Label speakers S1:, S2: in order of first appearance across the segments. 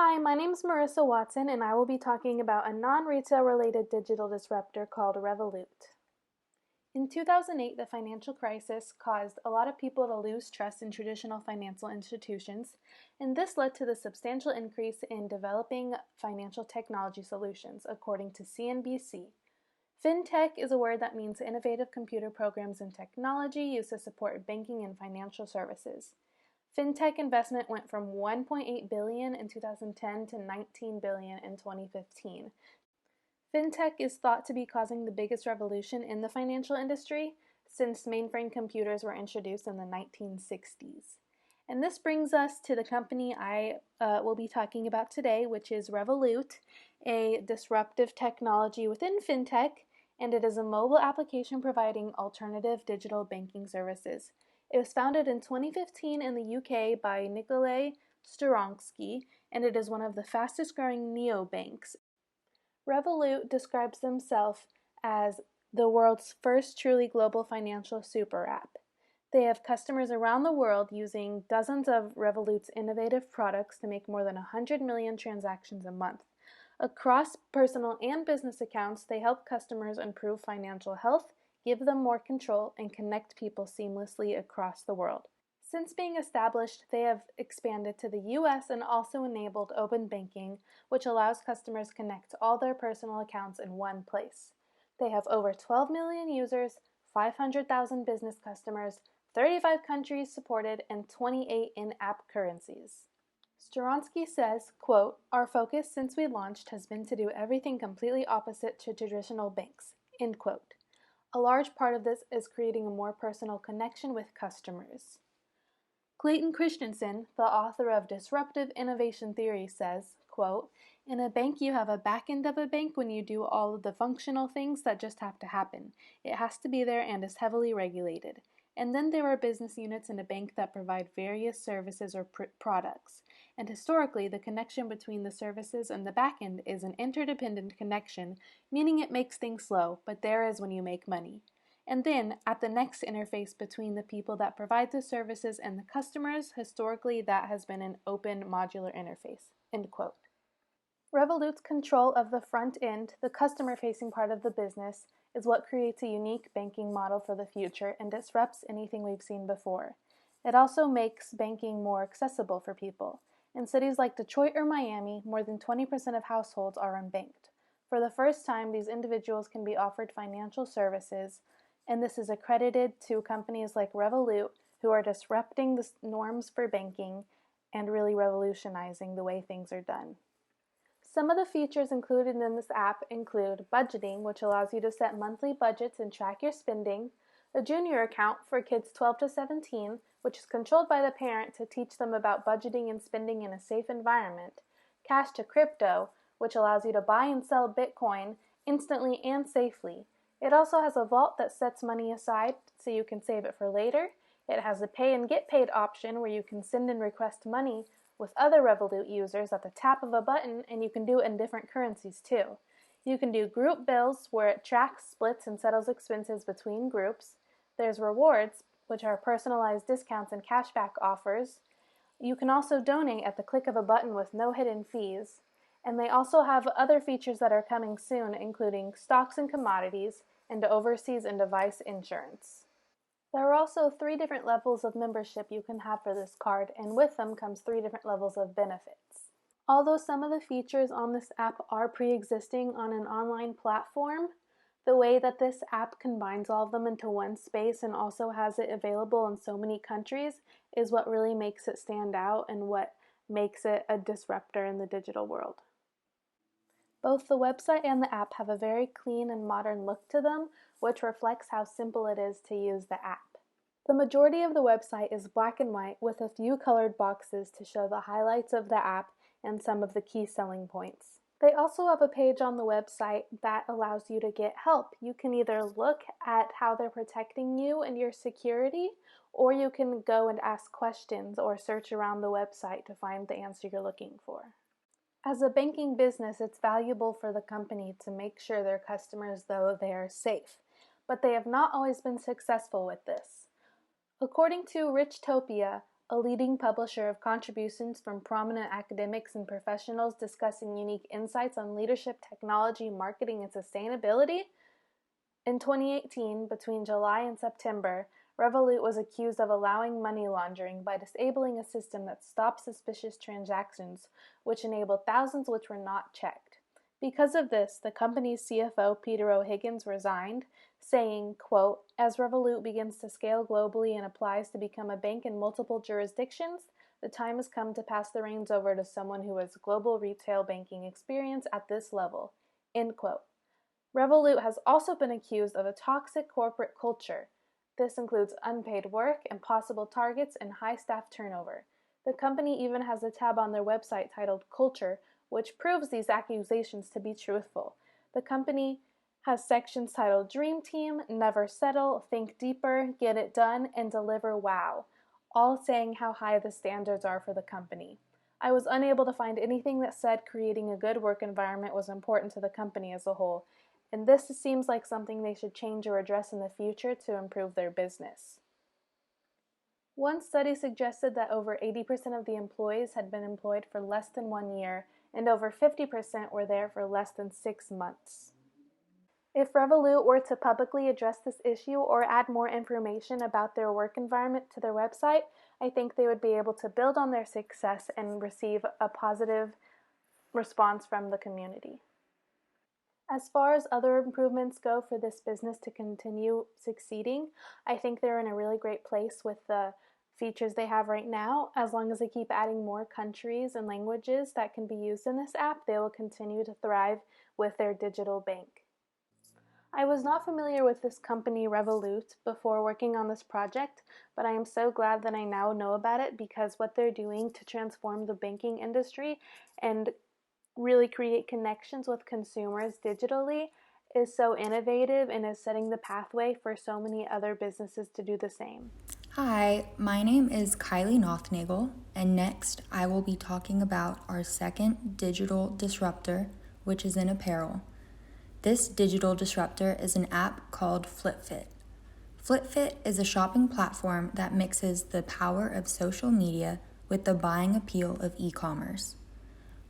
S1: Hi, my name is Marissa Watson, and I will be talking about a non-retail related digital disruptor called Revolut. In 2008, the financial crisis caused a lot of people to lose trust in traditional financial institutions, and this led to the substantial increase in developing financial technology solutions, according to CNBC. FinTech is a word that means innovative computer programs and technology used to support banking and financial services. FinTech investment went from 1.8 billion in 2010 to 19 billion in 2015. FinTech is thought to be causing the biggest revolution in the financial industry since mainframe computers were introduced in the 1960s. And this brings us to the company I will be talking about today, which is Revolut, a disruptive technology within FinTech, and it is a mobile application providing alternative digital banking services. It was founded in 2015 in the UK by Nikolai Stronsky, and it is one of the fastest growing neobanks. Revolut describes themselves as the world's first truly global financial super app. They have customers around the world using dozens of Revolut's innovative products to make more than 100 million transactions a month. Across personal and business accounts, they help customers improve financial health, give them more control, and connect people seamlessly across the world. Since being established, they have expanded to the US and also enabled open banking, which allows customers to connect all their personal accounts in one place. They have over 12 million users, 500,000 business customers, 35 countries supported, and 28 in-app currencies. Stronsky says, quote, "Our focus since we launched has been to do everything completely opposite to traditional banks," end quote. A large part of this is creating a more personal connection with customers. Clayton Christensen, the author of Disruptive Innovation Theory, says, quote, "In a bank you have a back end of a bank when you do all of the functional things that just have to happen. It has to be there and is heavily regulated. And then there are business units in a bank that provide various services or products. And historically, the connection between the services and the back end is an interdependent connection, meaning it makes things slow, but there is when you make money. And then, at the next interface between the people that provide the services and the customers, historically that has been an open modular interface," end quote. Revolut's control of the front end, the customer-facing part of the business, is what creates a unique banking model for the future and disrupts anything we've seen before. It also makes banking more accessible for people. In cities like Detroit or Miami, more than 20% of households are unbanked. For the first time, these individuals can be offered financial services, and this is accredited to companies like Revolut, who are disrupting the norms for banking and really revolutionizing the way things are done. Some of the features included in this app include budgeting, which allows you to set monthly budgets and track your spending, a junior account for kids 12 to 17, which is controlled by the parent to teach them about budgeting and spending in a safe environment, cash to crypto, which allows you to buy and sell Bitcoin instantly and safely. It also has a vault that sets money aside so you can save it for later. It has a pay and get paid option where you can send and request money with other Revolut users at the tap of a button, and you can do it in different currencies too. You can do group bills where it tracks, splits, and settles expenses between groups. There's rewards, which are personalized discounts and cashback offers. You can also donate at the click of a button with no hidden fees. And they also have other features that are coming soon, including stocks and commodities, and overseas and device insurance. There are also 3 different levels of membership you can have for this card, and with them comes 3 different levels of benefits. Although some of the features on this app are pre-existing on an online platform, the way that this app combines all of them into one space and also has it available in so many countries is what really makes it stand out and what makes it a disruptor in the digital world. Both the website and the app have a very clean and modern look to them, which reflects how simple it is to use the app. The majority of the website is black and white with a few colored boxes to show the highlights of the app and some of the key selling points. They also have a page on the website that allows you to get help. You can either look at how they're protecting you and your security, or you can go and ask questions or search around the website to find the answer you're looking for. As a banking business, it's valuable for the company to make sure their customers know they are safe, but they have not always been successful with this. According to Richtopia, a leading publisher of contributions from prominent academics and professionals discussing unique insights on leadership, technology, marketing, and sustainability. In 2018, between July and September, Revolut was accused of allowing money laundering by disabling a system that stopped suspicious transactions, which enabled thousands which were not checked. Because of this, the company's CFO, Peter O'Higgins, resigned, saying, quote, "As Revolut begins to scale globally and applies to become a bank in multiple jurisdictions, the time has come to pass the reins over to someone who has global retail banking experience at this level." End quote. Revolut has also been accused of a toxic corporate culture. This includes unpaid work, impossible targets, and high staff turnover. The company even has a tab on their website titled Culture, which proves these accusations to be truthful. The company has sections titled Dream Team, Never Settle, Think Deeper, Get It Done, and Deliver Wow, all saying how high the standards are for the company. I was unable to find anything that said creating a good work environment was important to the company as a whole, and this seems like something they should change or address in the future to improve their business. One study suggested that over 80% of the employees had been employed for less than 1 year, and over 50% were there for less than 6 months. If Revolut were to publicly address this issue or add more information about their work environment to their website, I think they would be able to build on their success and receive a positive response from the community. As far as other improvements go for this business to continue succeeding, I think they're in a really great place with the features they have right now. As long as they keep adding more countries and languages that can be used in this app, they will continue to thrive with their digital bank. I was not familiar with this company Revolut before working on this project, but I am so glad that I now know about it because what they're doing to transform the banking industry and really create connections with consumers digitally is so innovative and is setting the pathway for so many other businesses to do the same.
S2: Hi, my name is Kylie Nothnagel, and next I will be talking about our second digital disruptor, which is in apparel. This digital disruptor is an app called FlipFit. FlipFit is a shopping platform that mixes the power of social media with the buying appeal of e-commerce.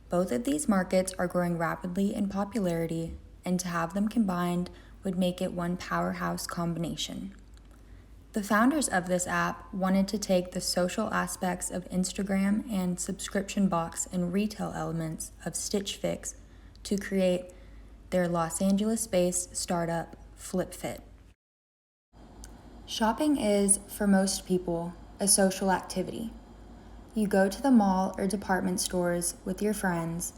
S2: Both of these markets are growing rapidly in popularity, and to have them combined would make it one powerhouse combination. The founders of this app wanted to take the social aspects of Instagram and subscription box and retail elements of Stitch Fix to create their Los Angeles-based startup, FlipFit. Shopping is, for most people, a social activity. You go to the mall or department stores with your friends,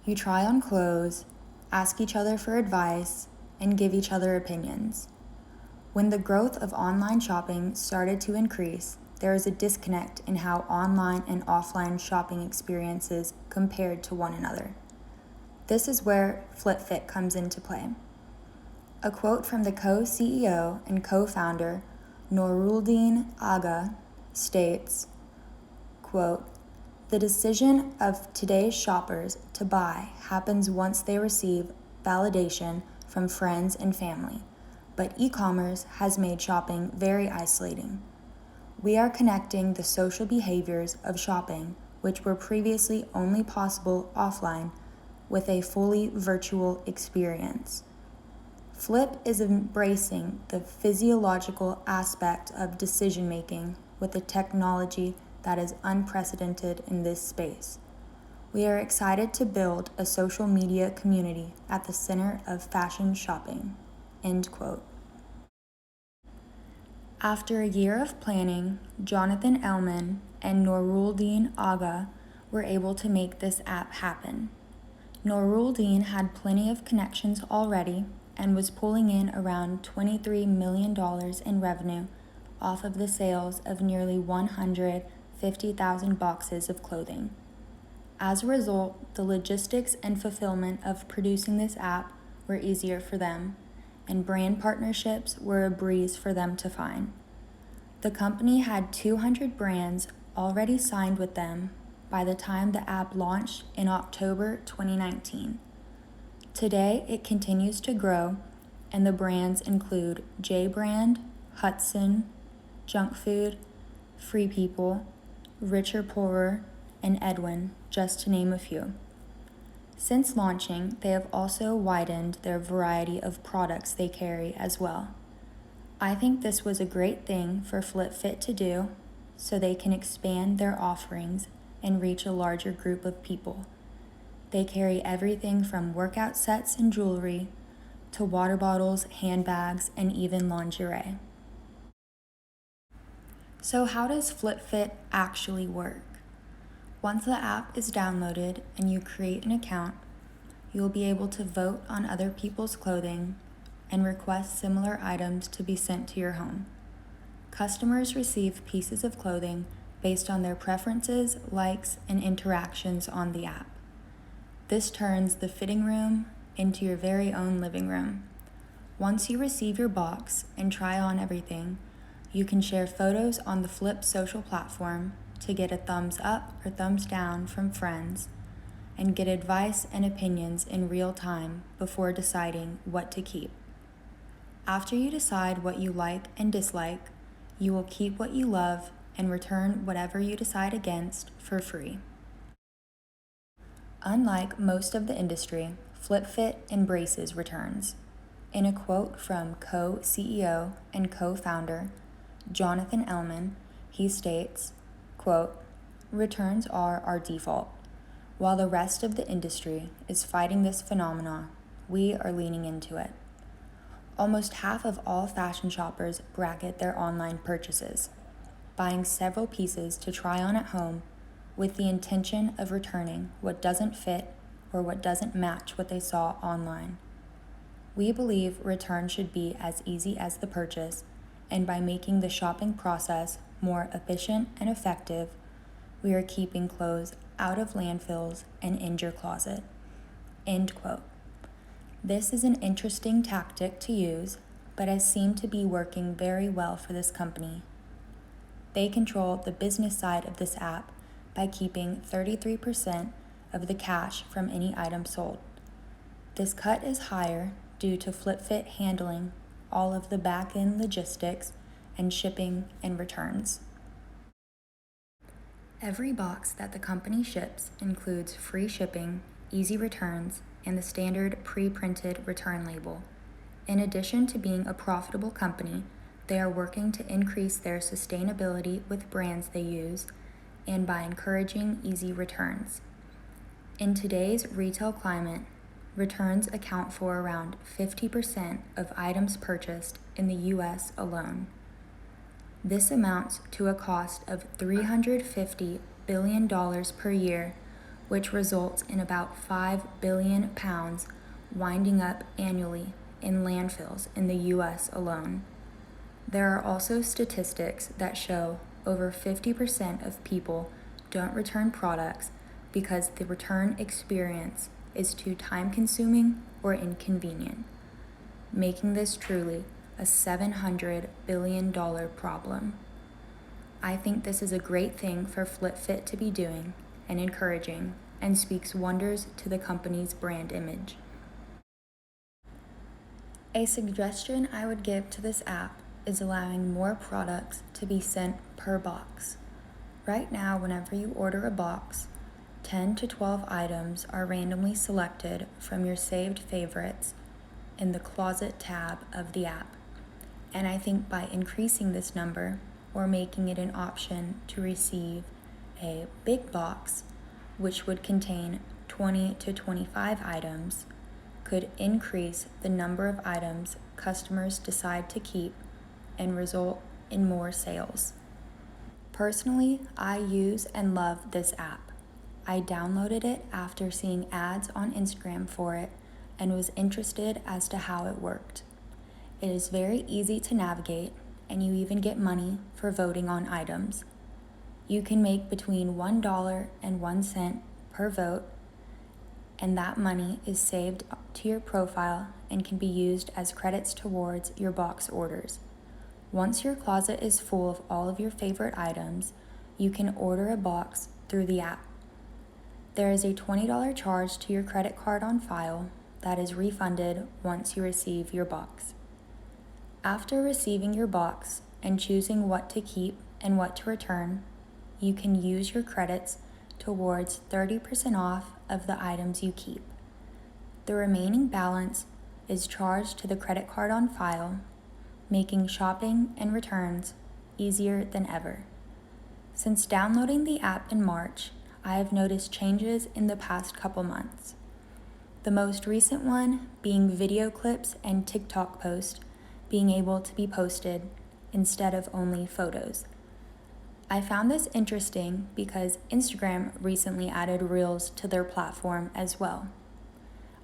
S2: you try on clothes, ask each other for advice, and give each other opinions. When the growth of online shopping started to increase, there is a disconnect in how online and offline shopping experiences compared to one another. This is where FlipFit comes into play. A quote from the co-CEO and co-founder, Noruldin Aga, states, quote, "The decision of today's shoppers to buy happens once they receive validation from friends and family, but e-commerce has made shopping very isolating. We are connecting the social behaviors of shopping, which were previously only possible offline, with a fully virtual experience. Flip is embracing the physiological aspect of decision-making with a technology that is unprecedented in this space. We are excited to build a social media community at the center of fashion shopping." End quote. After a year of planning, Jonathan Ellman and Noruldin Aga were able to make this app happen. Noruldin had plenty of connections already and was pulling in around $23 million in revenue off of the sales of nearly 150,000 boxes of clothing. As a result, the logistics and fulfillment of producing this app were easier for them, and brand partnerships were a breeze for them to find. The company had 200 brands already signed with them by the time the app launched in October 2019. Today, it continues to grow, and the brands include J Brand, Hudson, Junk Food, Free People, Richer Poorer, and Edwin, just to name a few. Since launching, they have also widened their variety of products they carry as well. I think this was a great thing for FlipFit to do so they can expand their offerings and reach a larger group of people. They carry everything from workout sets and jewelry to water bottles, handbags, and even lingerie. So how does FlipFit actually work? Once the app is downloaded and you create an account, you'll be able to vote on other people's clothing and request similar items to be sent to your home. Customers receive pieces of clothing based on their preferences, likes, and interactions on the app. This turns the fitting room into your very own living room. Once you receive your box and try on everything, you can share photos on the Flip social platform to get a thumbs up or thumbs down from friends and get advice and opinions in real time before deciding what to keep. After you decide what you like and dislike, you will keep what you love and return whatever you decide against for free. Unlike most of the industry, FlipFit embraces returns. In a quote from co-CEO and co-founder Jonathan Ellman, he states, quote, "Returns are our default. While the rest of the industry is fighting this phenomena, we are leaning into it." Almost half of all fashion shoppers bracket their online purchases, buying several pieces to try on at home with the intention of returning what doesn't fit or what doesn't match what they saw online. We believe return should be as easy as the purchase, and by making the shopping process more efficient and effective, we are keeping clothes out of landfills and in your closet. End quote. This is an interesting tactic to use, but has seemed to be working very well for this company. They control the business side of this app by keeping 33% of the cash from any item sold. This cut is higher due to FlipFit handling all of the back-end logistics and shipping and returns. Every box that the company ships includes free shipping, easy returns, and the standard pre-printed return label. In addition to being a profitable company, they are working to increase their sustainability with brands they use and by encouraging easy returns. In today's retail climate, returns account for around 50% of items purchased in the US alone. This amounts to a cost of $350 billion per year, which results in about 5 billion pounds winding up annually in landfills in the US alone. There are also statistics that show over 50% of people don't return products because the return experience is too time-consuming or inconvenient, making this truly a $700 billion problem. I think this is a great thing for FlipFit to be doing and encouraging, and speaks wonders to the company's brand image. A suggestion I would give to this app is allowing more products to be sent per box. Right now, whenever you order a box, 10 to 12 items are randomly selected from your saved favorites in the closet tab of the app. And I think by increasing this number or making it an option to receive a big box, which would contain 20 to 25 items, could increase the number of items customers decide to keep and result in more sales. Personally, I use and love this app. I downloaded it after seeing ads on Instagram for it and was interested as to how it worked. It is very easy to navigate, and you even get money for voting on items. You can make between $1 and 1 cent per vote, and that money is saved to your profile and can be used as credits towards your box orders. Once your closet is full of all of your favorite items, you can order a box through the app. There is a $20 charge to your credit card on file that is refunded once you receive your box. After receiving your box and choosing what to keep and what to return, you can use your credits towards 30% off of the items you keep. The remaining balance is charged to the credit card on file, making shopping and returns easier than ever. Since downloading the app in March, I have noticed changes in the past couple months. The most recent one being video clips and TikTok posts being able to be posted instead of only photos. I found this interesting because Instagram recently added Reels to their platform as well.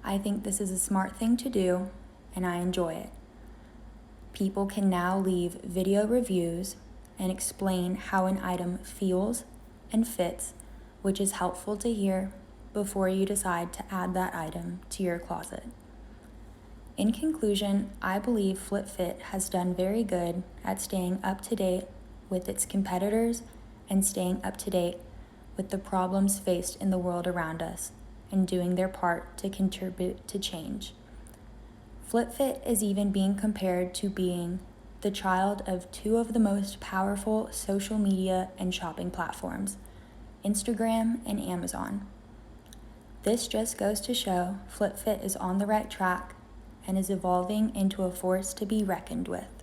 S2: I think this is a smart thing to do, and I enjoy it. People can now leave video reviews and explain how an item feels and fits, which is helpful to hear before you decide to add that item to your closet. In conclusion, I believe FlipFit has done very good at staying up to date with its competitors and staying up to date with the problems faced in the world around us and doing their part to contribute to change. FlipFit is even being compared to being the child of two of the most powerful social media and shopping platforms, Instagram and Amazon. This just goes to show FlipFit is on the right track and is evolving into a force to be reckoned with.